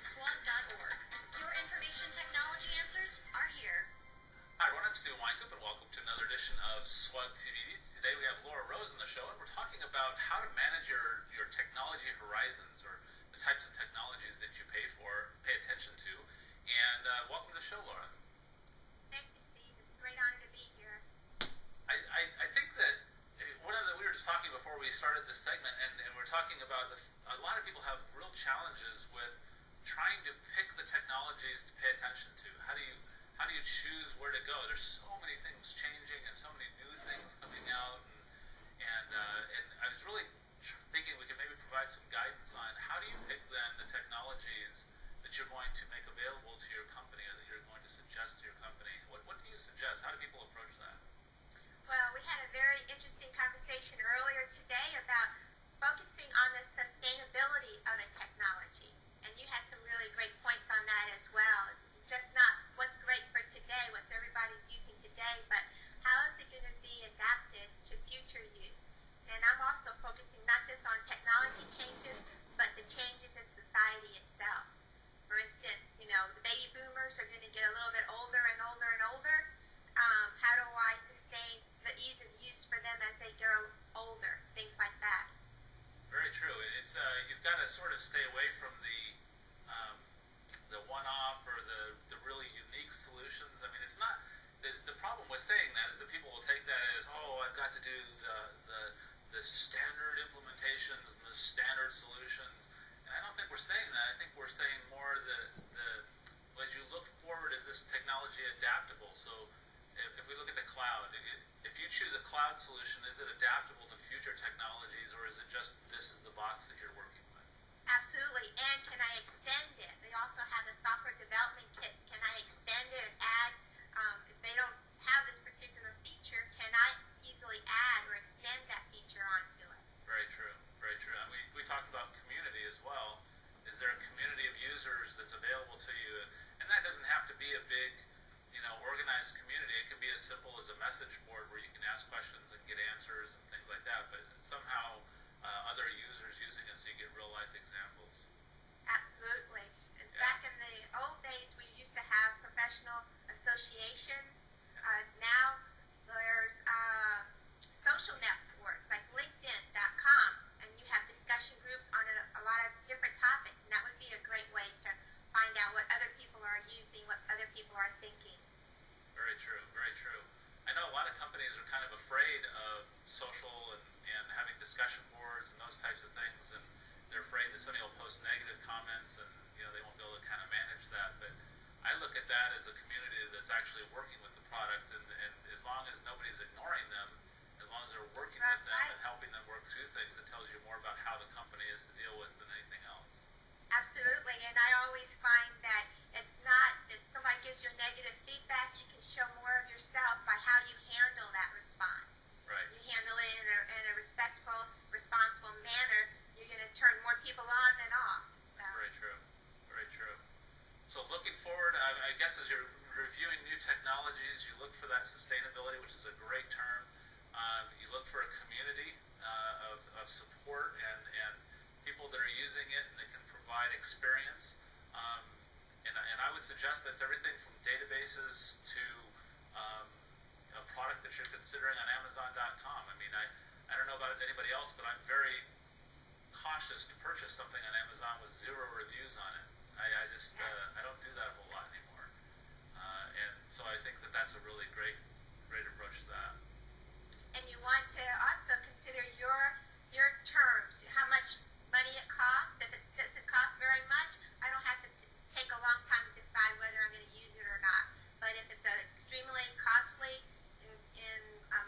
SWOT.org. Your information technology answers are here. Hi everyone, I'm Steve Weinkoop and welcome to another edition of SWOT TV. Today we have Laura Rose on the show and we're talking about how to manage your technology horizons, or the types of technologies that you pay attention to. And welcome to the show, Laura. Thank you, Steve. It's a great honor to be here. I think that we were just talking before we started this segment, and we're talking about a lot of people have real challenges with trying to pick the technologies to pay attention to. How do you choose where to go? There's so many things changing and so many new things coming out, and I was really thinking we could maybe provide some guidance on how do you pick then the technologies that you're going to make available to your company, or that you're going to suggest to your company. What do you suggest? How do people approach that? Well, we had a very interesting conversation earlier today about focusing on the sustainability of a technology. And you had some really great points on that as well. Just not what's great for today, what everybody's using today, but how is it going to be adapted to future use? And I'm also focusing not just on technology changes, but the changes in society itself. For instance, the baby boomers are going to get a little bit older and older and older. How do I sustain the ease of use for them as they grow older? Things like that. Very true. It's you've got to sort of stay away from the one-off or the really unique solutions. I mean, it's not the problem with saying that is that people will take that as, oh, I've got to do the standard implementations and the standard solutions. And I don't think we're saying that. I think we're saying more as you look forward, is this technology adaptable? So if we look at the cloud, if you choose a cloud solution, is it adaptable to future technologies, or is it just this is the box that you're working with? Absolutely. And can I extend it? They also have the software development kits. Can I extend it and add, if they don't have this particular feature, can I easily add or extend that feature onto it? Very true. Very true. And we talked about community as well. Is there a community of users that's available to you? And that doesn't have to be a big, organized community. It can be as simple as a message board where you can ask questions and get answers and things like that. But somehow other users using it so you get real-life examples. Absolutely. And back in the old days, we used to have professional associations. Now there's social networks like LinkedIn.com, and you have discussion groups on a lot of different topics, and that would be a great way to find out what other people are using, what other people are thinking. Very true, very true. I know a lot of companies are kind of afraid of social and having discussion boards and those types of things, and they're afraid that somebody will post negative comments and they won't be able to kind of manage that. But I look at that as a community that's actually working with the product, and as long as nobody's ignoring them, as long as they're working with them and helping them work through things, it tells you more about how the company is to deal with than anything else. Absolutely, and I always find that it's not, if somebody gives you negative feedback, you can show more of yourself by how you handle that response. Right. You handle it in a respectful, responsible manner, you're going to turn more people on than off. So. Very true, very true. So looking forward, I guess as you're reviewing new technologies, you look for that sustainability, which is a great term. You look for a community of support and people that are using it and that can provide experience. And I would suggest that's everything from databases to a product that you're considering on Amazon.com. I mean, I don't know about anybody else, but I'm very cautious to purchase something on Amazon with 0 reviews on it. I don't do that a whole lot anymore. And so I think that's a really great approach to that. And you want to also consider your terms, how much money it costs. If it doesn't cost very much, I don't have to take a long time to decide whether I'm going to use it or not. But if it's extremely costly in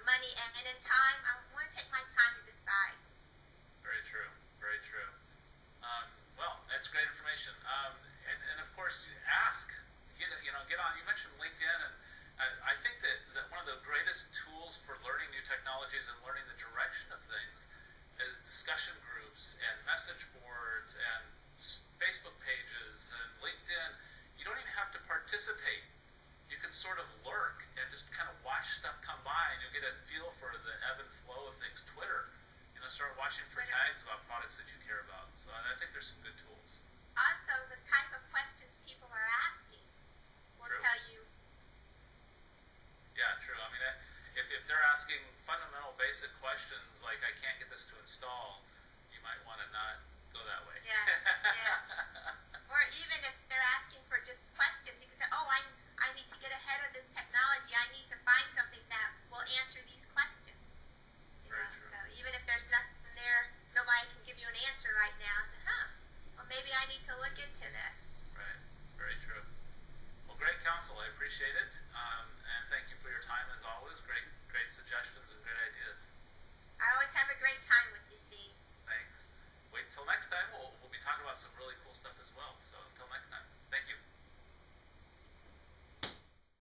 money and in time, I want to take my time to decide. Very true. Very true. Well, that's great information. And of course, ask. Get on. You mentioned LinkedIn, and I think that one of the greatest tools for learning new technologies and learning the direction of things is discussion groups and message boards and Facebook pages and LinkedIn. You don't even have to participate. You can sort of lurk and just kind of watch stuff come by, and you'll get a feel for the ebb and flow of things. Twitter, start watching for tags about products that you care about. So I think there's some good tools. Also, the type of stuff as well. So